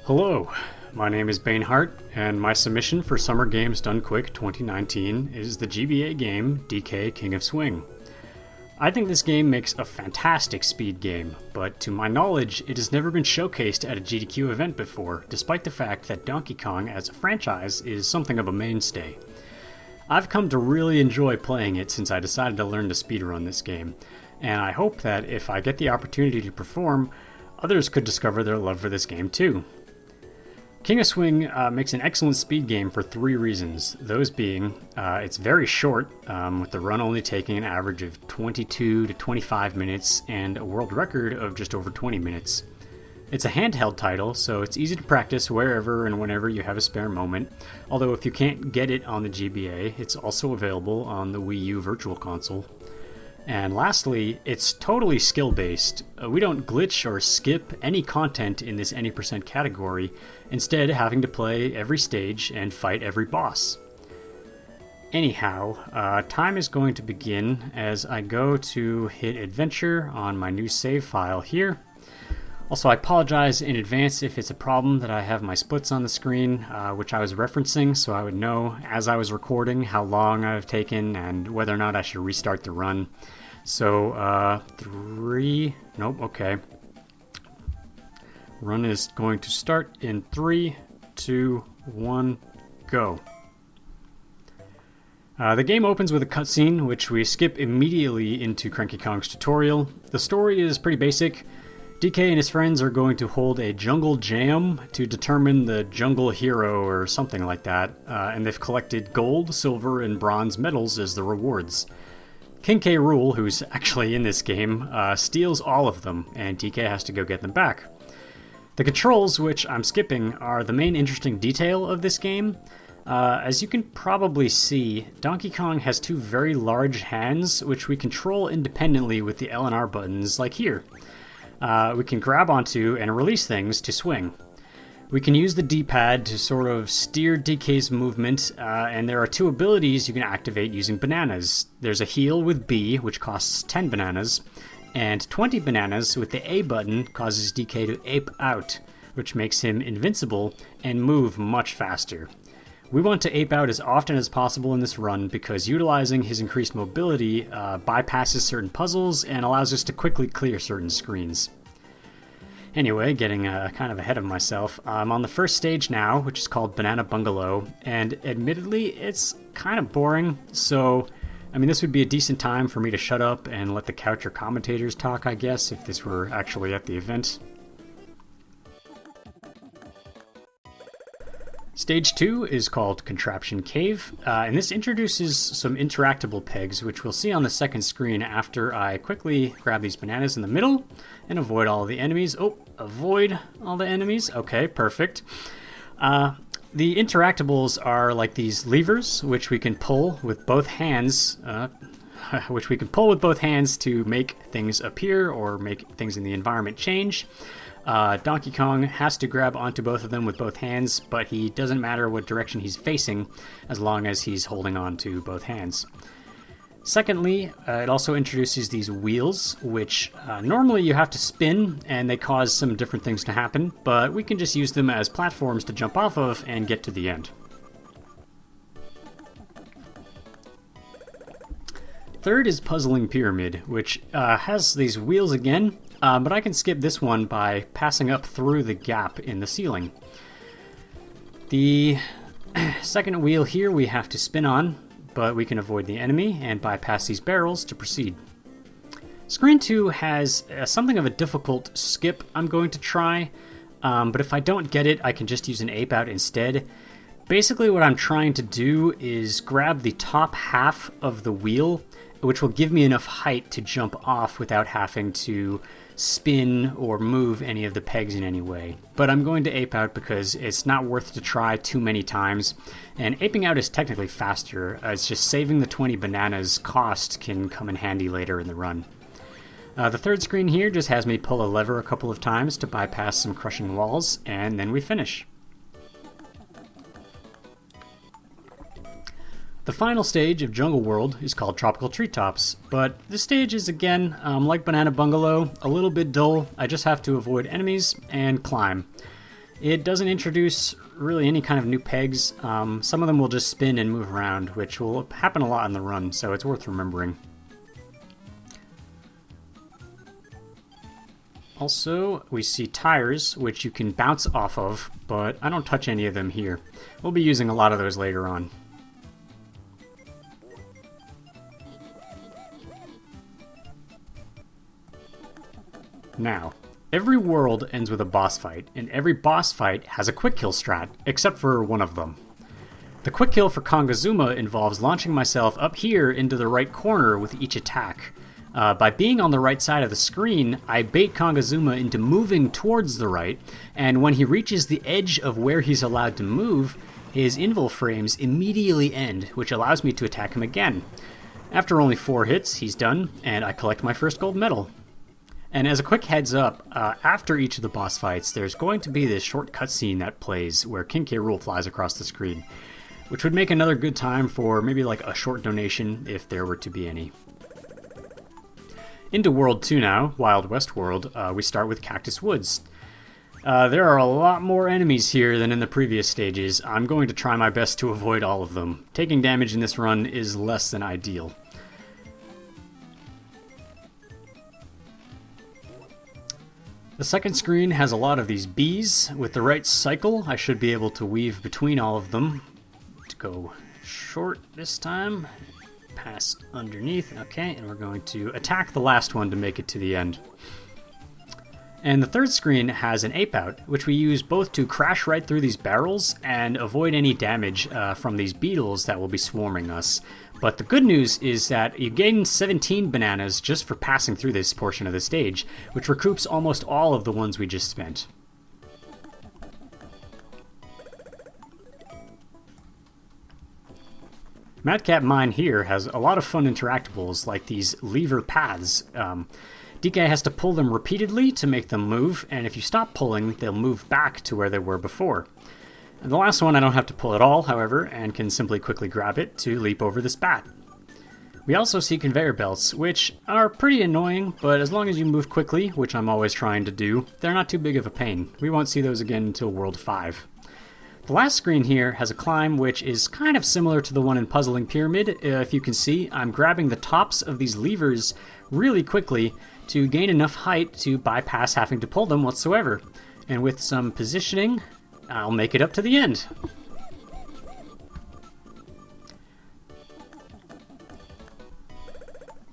Hello, my name is Bane Hart, and my submission for Summer Games Done Quick 2019 is the GBA game DK King of Swing. I think this game makes a fantastic speed game, but to my knowledge, it has never been showcased at a GDQ event before, despite the fact that Donkey Kong as a franchise is something of a mainstay. I've come to really enjoy playing it since I decided to learn to speedrun this game, and I hope that if I get the opportunity to perform, others could discover their love for this game too. King of Swing makes an excellent speed game for three reasons, those being it's very short, with the run only taking an average of 22 to 25 minutes and a world record of just over 20 minutes. It's a handheld title, so it's easy to practice wherever and whenever you have a spare moment, although if you can't get it on the GBA, it's also available on the Wii U Virtual Console. And lastly, it's totally skill-based. We don't glitch or skip any content in this any percent category, instead having to play every stage and fight every boss. Anyhow, time is going to begin as I go to hit adventure on my new save file here. Also, I apologize in advance if it's a problem that I have my splits on the screen, which I was referencing, so I would know as I was recording how long I've taken and whether or not I should restart the run. So, okay. Run is going to start in 3, 2, 1, go. The game opens with a cutscene, which we skip immediately into Cranky Kong's tutorial. The story is pretty basic. DK and his friends are going to hold a jungle jam to determine the jungle hero or something like that, and they've collected gold, silver, and bronze medals as the rewards. King K. Rool, who's actually in this game, steals all of them, and DK has to go get them back. The controls, which I'm skipping, are the main interesting detail of this game. As you can probably see, Donkey Kong has two very large hands, which we control independently with the L and R buttons, like here. We can grab onto and release things to swing. We can use the D-pad to sort of steer DK's movement, and there are two abilities you can activate using bananas. There's a heal with B, which costs 10 bananas, and 20 bananas with the A button causes DK to ape out, which makes him invincible and move much faster. We want to ape out as often as possible in this run because utilizing his increased mobility bypasses certain puzzles and allows us to quickly clear certain screens. Anyway, getting kind of ahead of myself, I'm on the first stage now, which is called Banana Bungalow, and admittedly, it's kind of boring, so, I mean, this would be a decent time for me to shut up and let the couch or commentators talk, I guess, if this were actually at the event. Stage 2 is called Contraption Cave, and this introduces some interactable pegs, which we'll see on the second screen after I quickly grab these bananas in the middle and avoid all the enemies. Oh, avoid all the enemies. Okay, perfect. The interactables are like these levers, which we can pull with both hands, to make things appear or make things in the environment change. Donkey Kong has to grab onto both of them with both hands, but he doesn't matter what direction he's facing as long as he's holding on to both hands. Secondly, it also introduces these wheels, which normally you have to spin and they cause some different things to happen, but we can just use them as platforms to jump off of and get to the end. Third is Puzzling Pyramid, which has these wheels again, but I can skip this one by passing up through the gap in the ceiling. The second wheel here we have to spin on, but we can avoid the enemy and bypass these barrels to proceed. Screen 2 has something of a difficult skip I'm going to try, but if I don't get it, I can just use an ape out instead. Basically what I'm trying to do is grab the top half of the wheel, which will give me enough height to jump off without having to spin or move any of the pegs in any way. But I'm going to ape out because it's not worth to try too many times, and aping out is technically faster. It's just saving the 20 bananas cost can come in handy later in the run. The third screen here just has me pull a lever a couple of times to bypass some crushing walls, and then we finish. The final stage of Jungle World is called Tropical Treetops, but this stage is again, like Banana Bungalow, a little bit dull. I just have to avoid enemies and climb. It doesn't introduce really any kind of new pegs. Some of them will just spin and move around, which will happen a lot in the run, so it's worth remembering. Also, we see tires, which you can bounce off of, but I don't touch any of them here. We'll be using a lot of those later on. Now, every world ends with a boss fight, and every boss fight has a quick kill strat, except for one of them. The quick kill for Kongazuma involves launching myself up here into the right corner with each attack. By being on the right side of the screen, I bait Kongazuma into moving towards the right, and when he reaches the edge of where he's allowed to move, his invul frames immediately end, which allows me to attack him again. After only 4 hits, he's done, and I collect my first gold medal. And as a quick heads up, after each of the boss fights, there's going to be this short cutscene that plays where King K. Rool flies across the screen, which would make another good time for maybe like a short donation if there were to be any. Into World 2 now, Wild West World, we start with Cactus Woods. There are a lot more enemies here than in the previous stages. I'm going to try my best to avoid all of them. Taking damage in this run is less than ideal. The second screen has a lot of these bees. With the right cycle, I should be able to weave between all of them. To go short this time. Pass underneath, okay, and we're going to attack the last one to make it to the end. And the third screen has an ape out, which we use both to crash right through these barrels and avoid any damage from these beetles that will be swarming us. But the good news is that you gain 17 bananas just for passing through this portion of the stage, which recoups almost all of the ones we just spent. Madcap Mine here has a lot of fun interactables, like these lever paths. DK has to pull them repeatedly to make them move, and if you stop pulling, they'll move back to where they were before. And the last one I don't have to pull at all, however, and can simply quickly grab it to leap over this bat. We also see conveyor belts, which are pretty annoying, but as long as you move quickly, which I'm always trying to do, they're not too big of a pain. We won't see those again until World 5. The last screen here has a climb which is kind of similar to the one in Puzzling Pyramid. If you can see, I'm grabbing the tops of these levers really quickly to gain enough height to bypass having to pull them whatsoever. And with some positioning, I'll make it up to the end.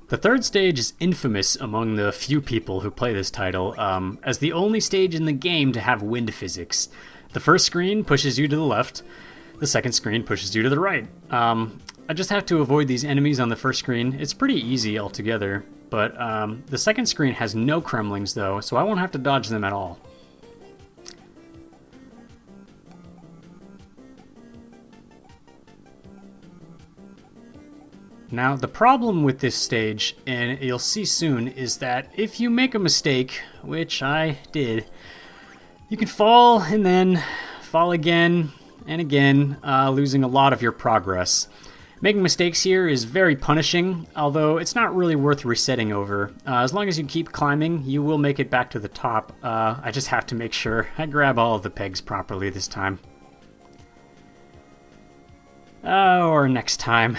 The third stage is infamous among the few people who play this title, as the only stage in the game to have wind physics. The first screen pushes you to the left, the second screen pushes you to the right. I just have to avoid these enemies on the first screen. It's pretty easy altogether, but the second screen has no Kremlings though, so I won't have to dodge them at all. Now, the problem with this stage, and you'll see soon, is that if you make a mistake, which I did, you can fall and then fall again and again, losing a lot of your progress. Making mistakes here is very punishing, although it's not really worth resetting over. As long as you keep climbing, you will make it back to the top. I just have to make sure I grab all of the pegs properly this time. Or next time.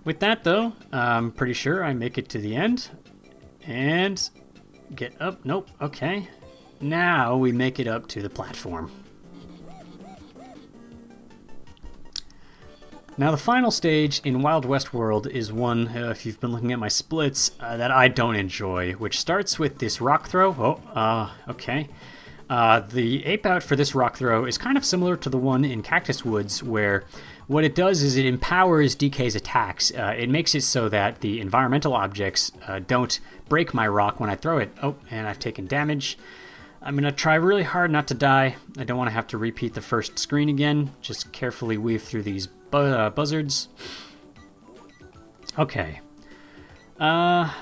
With that, though, I'm pretty sure I make it to the end. And get up. Nope. Okay. Now we make it up to the platform. Now the final stage in Wild West World is one, if you've been looking at my splits, that I don't enjoy, which starts with this rock throw. Okay. The ape out for this rock throw is kind of similar to the one in Cactus Woods, where what it does is it empowers DK's attacks. It makes it so that the environmental objects don't break my rock when I throw it. Oh, and I've taken damage. I'm going to try really hard not to die. I don't want to have to repeat the first screen again. Just carefully weave through these buzzards. Okay. Now,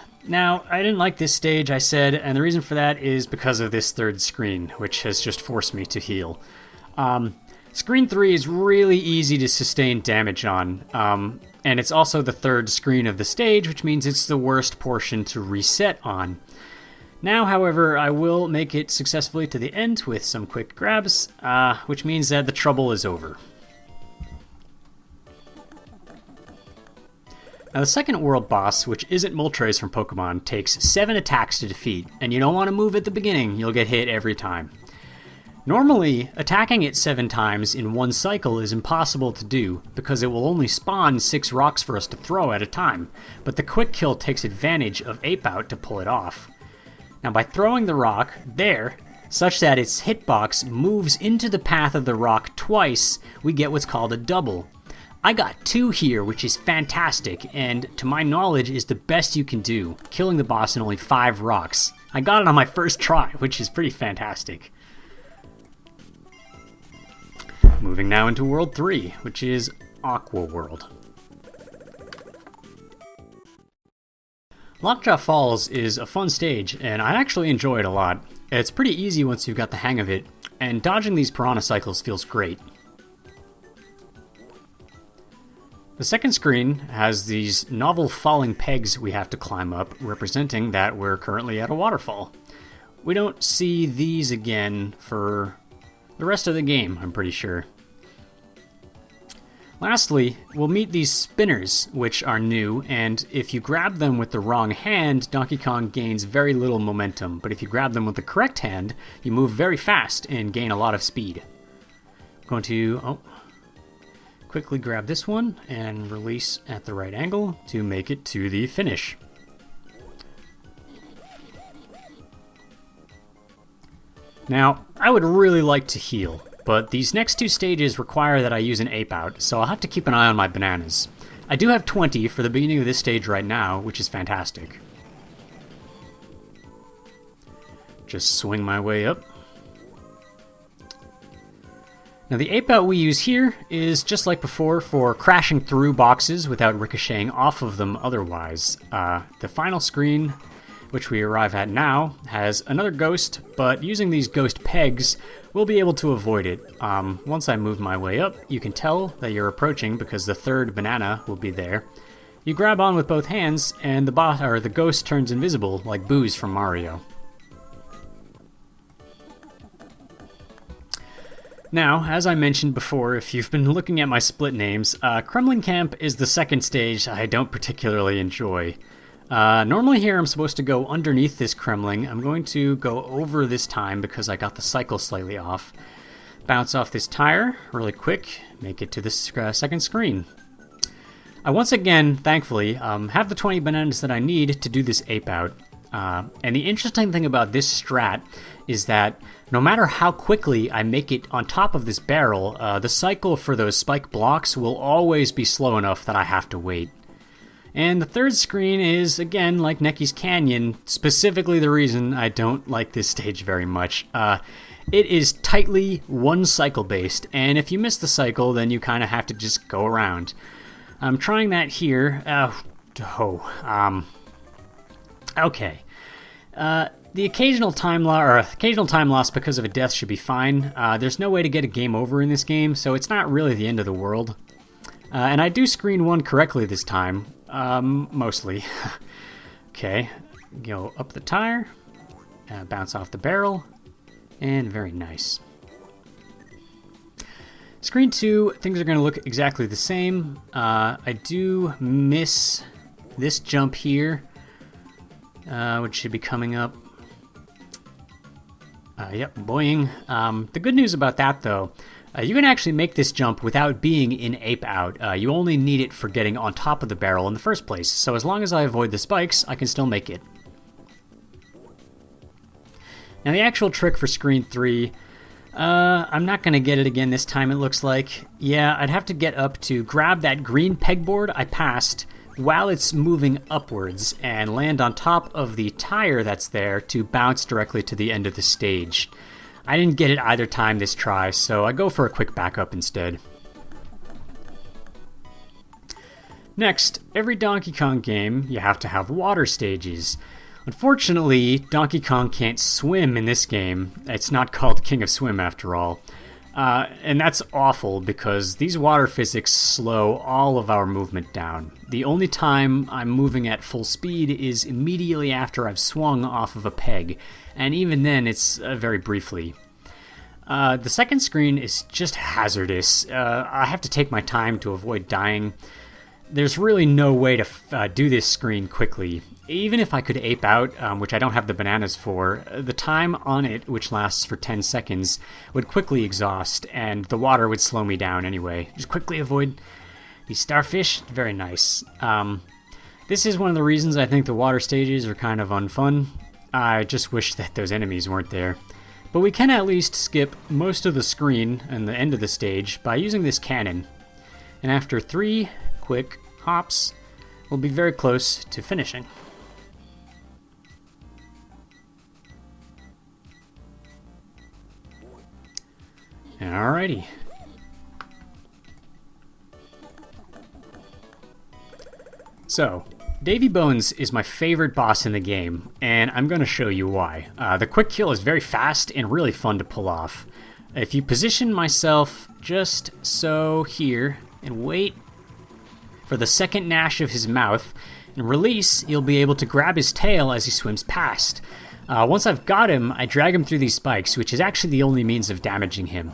I didn't like this stage, I said, and the reason for that is because of this third screen, which has just forced me to heal. Screen 3 is really easy to sustain damage on, and it's also the third screen of the stage, which means it's the worst portion to reset on. Now, however, I will make it successfully to the end with some quick grabs, which means that the trouble is over. Now, the second world boss, which isn't Moltres from Pokemon, takes 7 attacks to defeat, and you don't want to move at the beginning, you'll get hit every time. Normally, attacking it 7 times in one cycle is impossible to do, because it will only spawn 6 rocks for us to throw at a time, but the quick kill takes advantage of Ape Out to pull it off. Now, by throwing the rock there, such that its hitbox moves into the path of the rock twice, we get what's called a double. I got 2 here, which is fantastic, and to my knowledge is the best you can do, killing the boss in only 5 rocks. I got it on my first try, which is pretty fantastic. Moving now into World 3, which is Aqua World. Lockjaw Falls is a fun stage, and I actually enjoy it a lot. It's pretty easy once you've got the hang of it, and dodging these piranha cycles feels great. The second screen has these novel falling pegs we have to climb up, representing that we're currently at a waterfall. We don't see these again for the rest of the game, I'm pretty sure. Lastly, we'll meet these spinners, which are new, and if you grab them with the wrong hand, Donkey Kong gains very little momentum, but if you grab them with the correct hand, you move very fast and gain a lot of speed. I'm going to quickly grab this one and release at the right angle to make it to the finish. Now, I would really like to heal, but these next 2 stages require that I use an Ape Out, so I'll have to keep an eye on my bananas. I do have 20 for the beginning of this stage right now, which is fantastic. Just swing my way up. Now the Ape Out we use here is just like before for crashing through boxes without ricocheting off of them otherwise. The final screen, which we arrive at now, has another ghost, but using these ghost pegs, we'll be able to avoid it. Once I move my way up, you can tell that you're approaching because the third banana will be there. You grab on with both hands, and the ghost turns invisible like Boo's from Mario. Now, as I mentioned before, if you've been looking at my split names, Kremling Camp is the second stage I don't particularly enjoy. Normally here I'm supposed to go underneath this Kremling. I'm going to go over this time because I got the cycle slightly off. Bounce off this tire really quick, make it to this second screen. I once again, thankfully, have the 20 bananas that I need to do this Ape Out. And the interesting thing about this strat is that no matter how quickly I make it on top of this barrel, the cycle for those spike blocks will always be slow enough that I have to wait. And the third screen is, again, like Necky's Canyon, specifically the reason I don't like this stage very much. It is tightly one cycle based, and if you miss the cycle, then you kind of have to just go around. I'm trying that here. Okay. The occasional time loss because of a death should be fine. There's no way to get a game over in this game, so it's not really the end of the world. And I do screen 1 correctly this time. Mostly. Okay, go up the tire, bounce off the barrel, and very nice. Screen 2, things are going to look exactly the same. I do miss this jump here, which should be coming up. Yep, boing. The good news about that, though, you can actually make this jump without being in Ape Out. You only need it for getting on top of the barrel in the first place, so as long as I avoid the spikes, I can still make it. Now the actual trick for screen 3, I'm not going to get it again this time, it looks like. Yeah, I'd have to get up to grab that green pegboard I passed while it's moving upwards and land on top of the tire that's there to bounce directly to the end of the stage. I didn't get it either time this try, so I go for a quick backup instead. Next, every Donkey Kong game, you have to have water stages. Unfortunately, Donkey Kong can't swim in this game. It's not called King of Swim after all. And that's awful because these water physics slow all of our movement down. The only time I'm moving at full speed is immediately after I've swung off of a peg, and even then it's very briefly. The second screen is just hazardous. I have to take my time to avoid dying. There's really no way to do this screen quickly. Even if I could ape out, which I don't have the bananas for, the time on it, which lasts for 10 seconds, would quickly exhaust, and the water would slow me down anyway. Just quickly avoid these starfish. Very nice. This is one of the reasons I think the water stages are kind of unfun. I just wish that those enemies weren't there. But we can at least skip most of the screen and the end of the stage by using this cannon. And after 3 quick hops, we'll be very close to finishing. Alrighty. So, Davy Bones is my favorite boss in the game, and I'm going to show you why. The quick kill is very fast and really fun to pull off. If you position myself just so here and wait for the second gnash of his mouth and release, you'll be able to grab his tail as he swims past. Once I've got him, I drag him through these spikes, which is actually the only means of damaging him.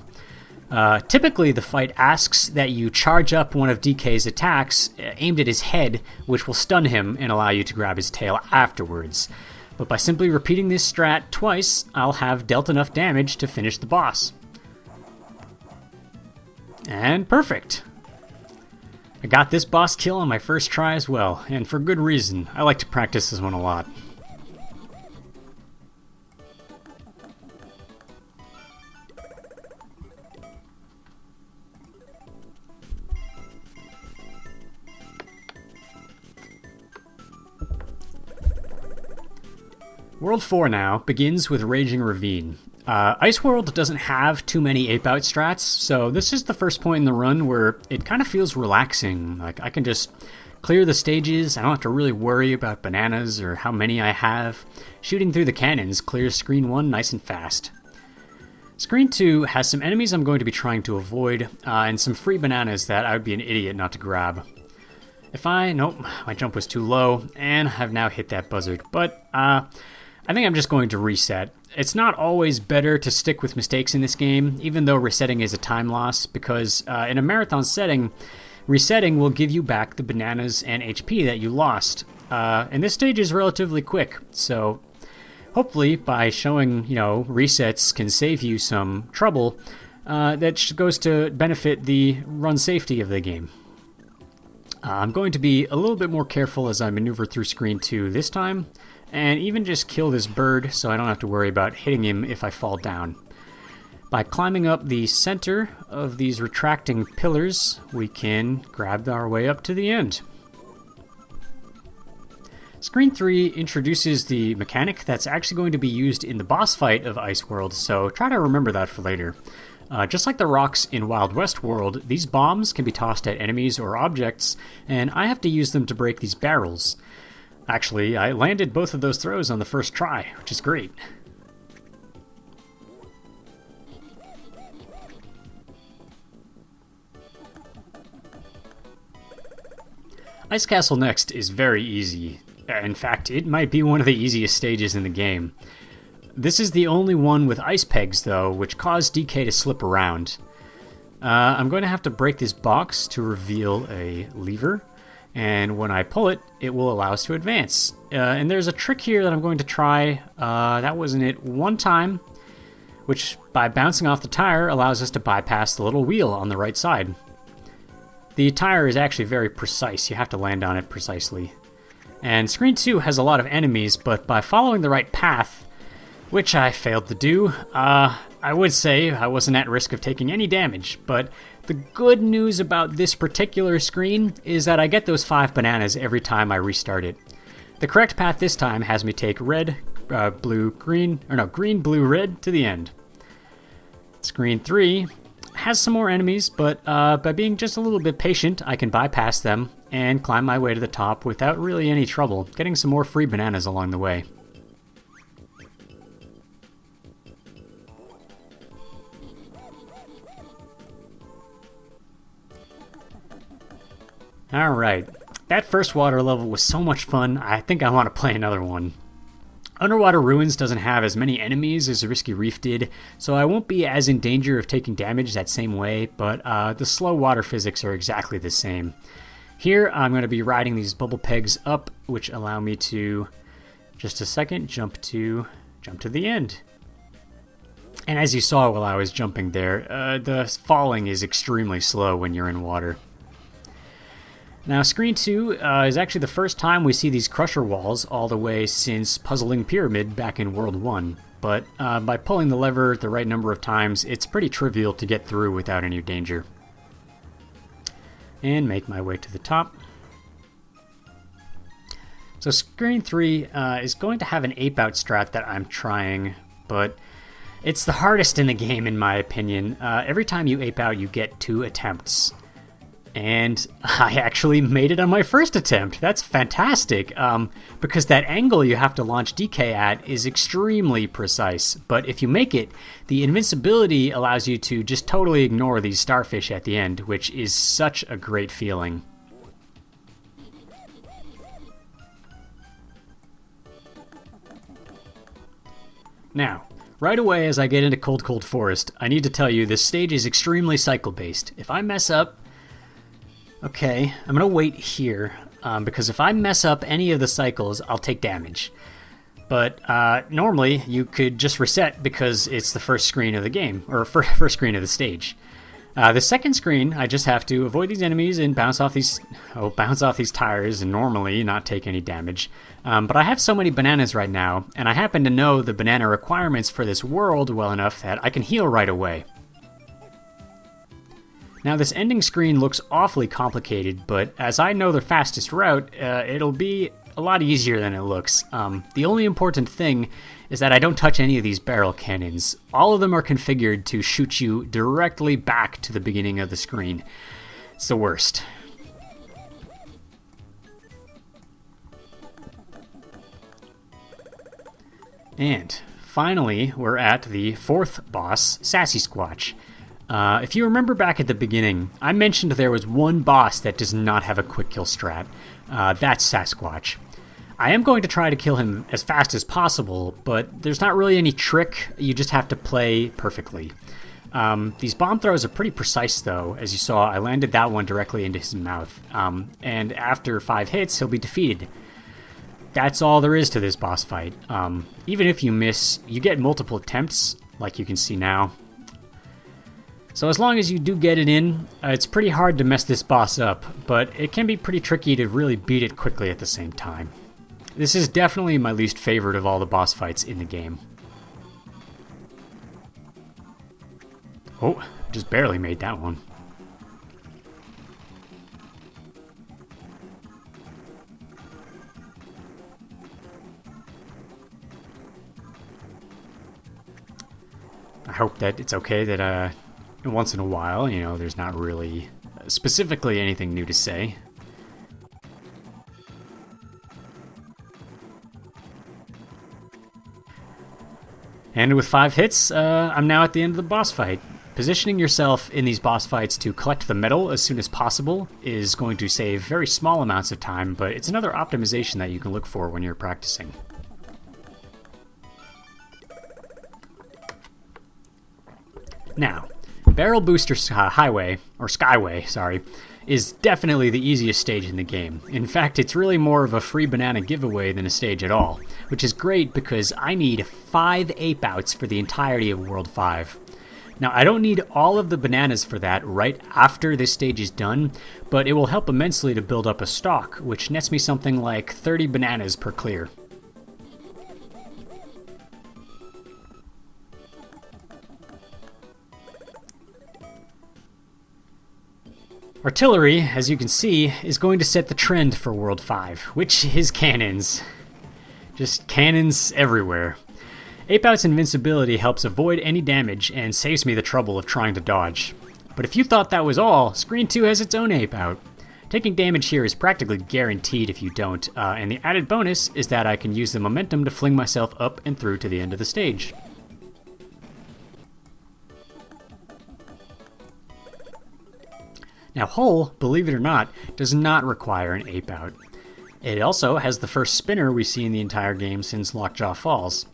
Typically, the fight asks that you charge up one of DK's attacks aimed at his head, which will stun him and allow you to grab his tail afterwards. But by simply repeating this strat twice, I'll have dealt enough damage to finish the boss. And perfect! I got this boss kill on my first try as well, and for good reason. I like to practice this one a lot. World 4 now begins with Raging Ravine. Ice World doesn't have too many ape-out strats, so this is the first point in the run where it kind of feels relaxing. Like, I can just clear the stages, I don't have to really worry about bananas or how many I have. Shooting through the cannons clears Screen 1 nice and fast. Screen 2 has some enemies I'm going to be trying to avoid, and some free bananas that I would be an idiot not to grab. Nope, my jump was too low, and I've now hit that buzzard, but, I think I'm just going to reset. It's not always better to stick with mistakes in this game, even though resetting is a time loss, because in a marathon setting, resetting will give you back the bananas and HP that you lost. And this stage is relatively quick, so hopefully by showing, resets can save you some trouble, that goes to benefit the run safety of the game. I'm going to be a little bit more careful as I maneuver through Screen 2 this time, and even just kill this bird so I don't have to worry about hitting him if I fall down. By climbing up the center of these retracting pillars, we can grab our way up to the end. Screen 3 introduces the mechanic that's actually going to be used in the boss fight of Ice World, so try to remember that for later. Just like the rocks in Wild West World, these bombs can be tossed at enemies or objects, and I have to use them to break these barrels. Actually, I landed both of those throws on the first try, which is great. Ice Castle next is very easy. In fact, it might be one of the easiest stages in the game. This is the only one with ice pegs, though, which cause DK to slip around. I'm going to have to break this box to reveal a lever. And when I pull it, it will allow us to advance. And there's a trick here that I'm going to try. That wasn't it one time, which by bouncing off the tire allows us to bypass the little wheel on the right side. The tire is actually very precise. You have to land on it precisely. And Screen 2 has a lot of enemies, but by following the right path, which I failed to do, I would say I wasn't at risk of taking any damage, but the good news about this particular screen is that I get those 5 bananas every time I restart it. The correct path this time has me take green, blue, red to the end. Screen 3 has some more enemies, but by being just a little bit patient, I can bypass them and climb my way to the top without really any trouble, getting some more free bananas along the way. Alright, that first water level was so much fun, I think I want to play another one. Underwater Ruins doesn't have as many enemies as Risky Reef did, so I won't be as in danger of taking damage that same way, but the slow water physics are exactly the same. Here, I'm going to be riding these bubble pegs up, which allow me to, just a second, jump to the end. And as you saw while I was jumping there, the falling is extremely slow when you're in water. Now, Screen 2 is actually the first time we see these crusher walls all the way since Puzzling Pyramid back in World 1. But by pulling the lever the right number of times, it's pretty trivial to get through without any danger. And make my way to the top. So Screen 3 is going to have an ape-out strat that I'm trying, but it's the hardest in the game in my opinion. Every time you ape out, you get 2 attempts. And I actually made it on my first attempt. That's fantastic, because that angle you have to launch DK at is extremely precise. But if you make it, the invincibility allows you to just totally ignore these starfish at the end, which is such a great feeling. Now, right away as I get into Cold Forest, I need to tell you this stage is extremely cycle-based. If I mess up, okay, I'm going to wait here, because if I mess up any of the cycles, I'll take damage. But normally, you could just reset because it's the first screen of the game, or first screen of the stage. The second screen, I just have to avoid these enemies and bounce off these tires and normally not take any damage. But I have so many bananas right now, and I happen to know the banana requirements for this world well enough that I can heal right away. Now this ending screen looks awfully complicated, but as I know the fastest route, it'll be a lot easier than it looks. The only important thing is that I don't touch any of these barrel cannons. All of them are configured to shoot you directly back to the beginning of the screen. It's the worst. And finally, we're at the 4th boss, Sassy Squatch. If you remember back at the beginning, I mentioned there was one boss that does not have a quick kill strat. That's Sasquatch. I am going to try to kill him as fast as possible, but there's not really any trick, you just have to play perfectly. These bomb throws are pretty precise though. As you saw, I landed that one directly into his mouth, and after 5 hits, he'll be defeated. That's all there is to this boss fight. Even if you miss, you get multiple attempts, like you can see now. So as long as you do get it in, it's pretty hard to mess this boss up, but it can be pretty tricky to really beat it quickly at the same time. This is definitely my least favorite of all the boss fights in the game. Oh, just barely made that one. I hope that it's okay that once in a while, you know, there's not really specifically anything new to say. And with 5 hits, I'm now at the end of the boss fight. Positioning yourself in these boss fights to collect the medal as soon as possible is going to save very small amounts of time, but it's another optimization that you can look for when you're practicing. Now, Barrel Booster Highway, or Skyway, sorry, is definitely the easiest stage in the game. In fact, it's really more of a free banana giveaway than a stage at all, which is great because I need 5 ape outs for the entirety of World 5. Now, I don't need all of the bananas for that right after this stage is done, but it will help immensely to build up a stock, which nets me something like 30 bananas per clear. Artillery, as you can see, is going to set the trend for World 5, which is cannons. Just cannons everywhere. Ape Out's invincibility helps avoid any damage and saves me the trouble of trying to dodge. But if you thought that was all, Screen 2 has its own Ape Out. Taking damage here is practically guaranteed if you don't, and the added bonus is that I can use the momentum to fling myself up and through to the end of the stage. Now Hull, believe it or not, does not require an ape out. It also has the first spinner we see in the entire game since Lockjaw Falls.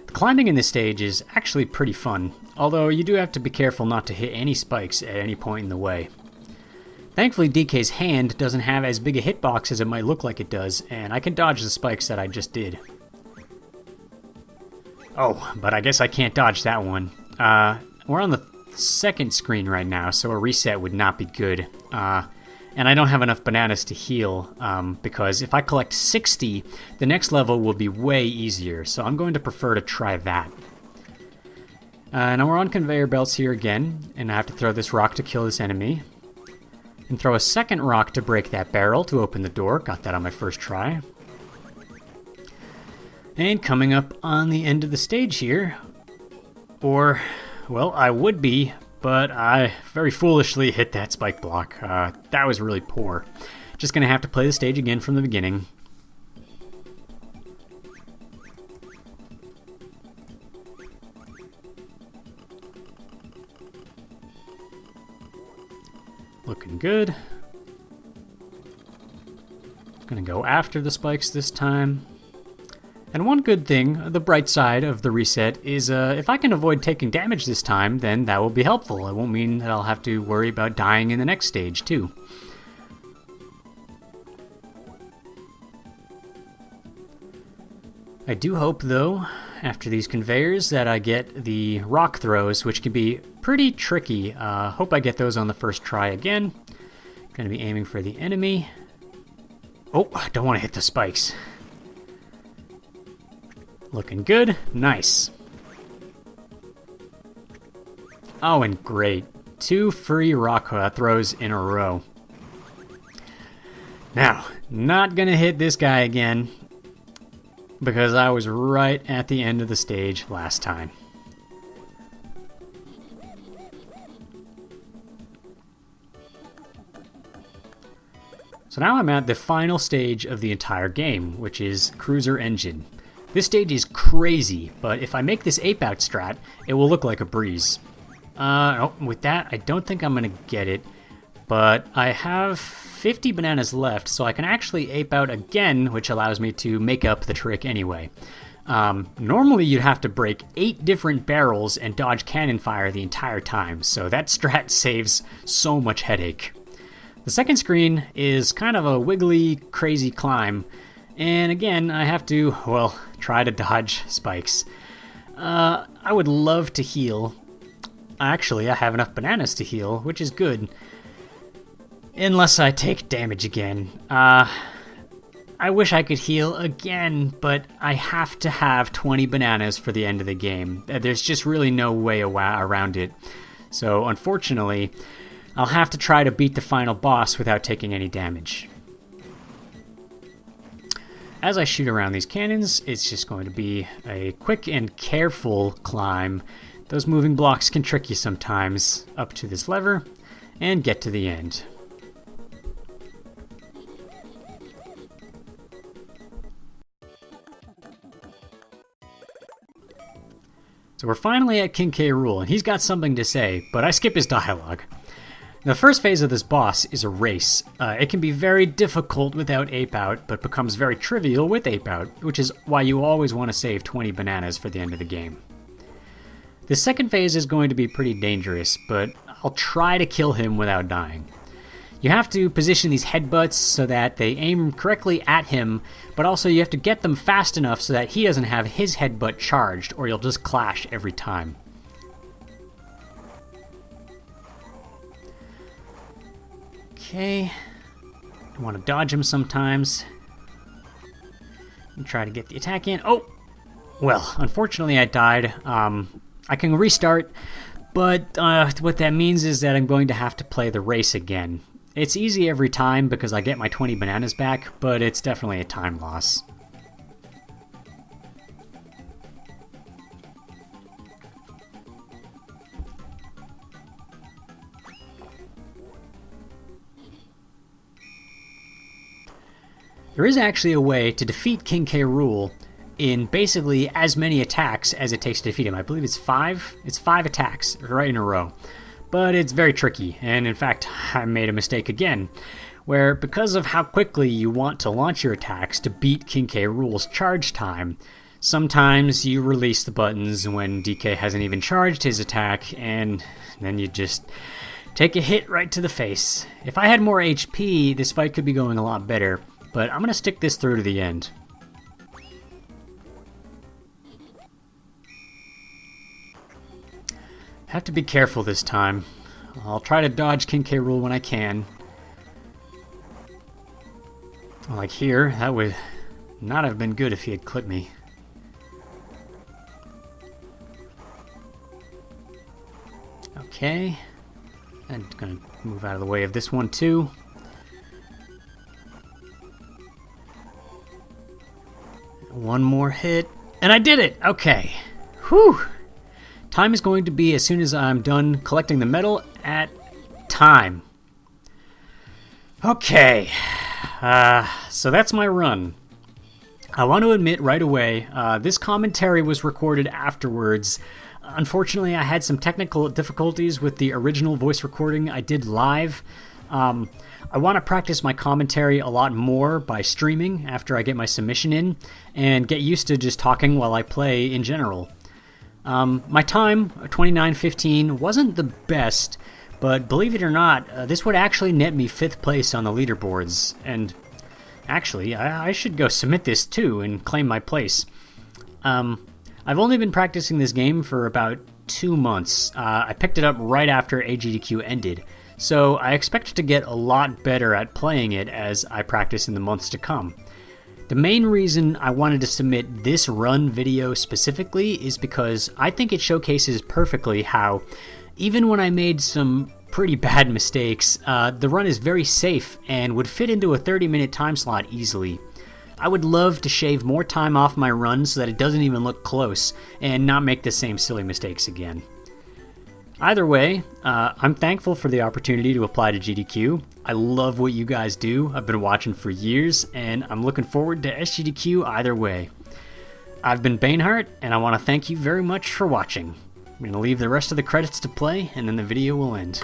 The climbing in this stage is actually pretty fun, although you do have to be careful not to hit any spikes at any point in the way. Thankfully DK's hand doesn't have as big a hitbox as it might look like it does, and I can dodge the spikes that I just did. Oh, but I guess I can't dodge that one. We're on the second screen right now, so a reset would not be good. And I don't have enough bananas to heal, because if I collect 60, the next level will be way easier, so I'm going to prefer to try that. Now we're on conveyor belts here again, and I have to throw this rock to kill this enemy. And throw a second rock to break that barrel to open the door. Got that on my first try. And coming up on the end of the stage here, or, well, I would be, but I very foolishly hit that spike block. That was really poor. Just gonna have to play the stage again from the beginning. Looking good. Gonna go after the spikes this time. And one good thing, the bright side of the reset, is if I can avoid taking damage this time, then that will be helpful. It won't mean that I'll have to worry about dying in the next stage, too. I do hope, though, after these conveyors, that I get the rock throws, which can be pretty tricky. Hope I get those on the first try again. Gonna be aiming for the enemy. Oh, I don't want to hit the spikes. Looking good. Nice. Oh, and great. 2 free rock throws in a row. Now, not gonna hit this guy again, because I was right at the end of the stage last time. So now I'm at the final stage of the entire game, which is Cruiser Engine. This stage is crazy, but if I make this ape out strat, it will look like a breeze. With that, I don't think I'm gonna get it, but I have 50 bananas left, so I can actually ape out again, which allows me to make up the trick anyway. Normally you'd have to break 8 different barrels and dodge cannon fire the entire time, so that strat saves so much headache. The second screen is kind of a wiggly, crazy climb, and again, I have to, well, try to dodge spikes. I would love to heal. Actually, I have enough bananas to heal, which is good. Unless I take damage again. I wish I could heal again, but I have to have 20 bananas for the end of the game. There's just really no way around it. So, unfortunately, I'll have to try to beat the final boss without taking any damage. As I shoot around these cannons, it's just going to be a quick and careful climb. Those moving blocks can trick you sometimes up to this lever and get to the end. So we're finally at King K. Rool, and he's got something to say, but I skip his dialogue. The first phase of this boss is a race. It can be very difficult without Ape Out, but becomes very trivial with Ape Out, which is why you always want to save 20 bananas for the end of the game. The second phase is going to be pretty dangerous, but I'll try to kill him without dying. You have to position these headbutts so that they aim correctly at him, but also you have to get them fast enough so that he doesn't have his headbutt charged, or you'll just clash every time. Okay, I want to dodge him sometimes. And try to get the attack in. Oh! Well, unfortunately I died. I can restart, but what that means is that I'm going to have to play the race again. It's easy every time because I get my 20 bananas back, but it's definitely a time loss. There is actually a way to defeat King K. Rool in basically as many attacks as it takes to defeat him. I believe it's 5. It's 5 attacks right in a row. but it's very tricky, and in fact, I made a mistake again, where because of how quickly you want to launch your attacks to beat King K. Rool's charge time, sometimes you release the buttons when DK hasn't even charged his attack, and then you just take a hit right to the face. If I had more HP, this fight could be going a lot better, but I'm going to stick this through to the end. Have to be careful this time. I'll try to dodge King K. Rool when I can. Like here, that would not have been good if he had clipped me. Okay. I'm gonna move out of the way of this one too. One more hit. And I did it! Okay. Whew! Time is going to be as soon as I'm done collecting the medal at time. Okay. So that's my run. I want to admit right away, this commentary was recorded afterwards. Unfortunately, I had some technical difficulties with the original voice recording I did live. I want to practice my commentary a lot more by streaming after I get my submission in, and get used to just talking while I play in general. My time, 29:15, wasn't the best, but believe it or not, this would actually net me 5th place on the leaderboards, and actually, I should go submit this too and claim my place. I've only been practicing this game for about 2 months. I picked it up right after SGDQ ended, so I expect to get a lot better at playing it as I practice in the months to come. The main reason I wanted to submit this run video specifically is because I think it showcases perfectly how, even when I made some pretty bad mistakes, the run is very safe and would fit into a 30-minute time slot easily. I would love to shave more time off my run so that it doesn't even look close and not make the same silly mistakes again. Either way, I'm thankful for the opportunity to apply to GDQ. I love what you guys do. I've been watching for years, and I'm looking forward to SGDQ either way. I've been Baneheart, and I want to thank you very much for watching. I'm going to leave the rest of the credits to play, and then the video will end.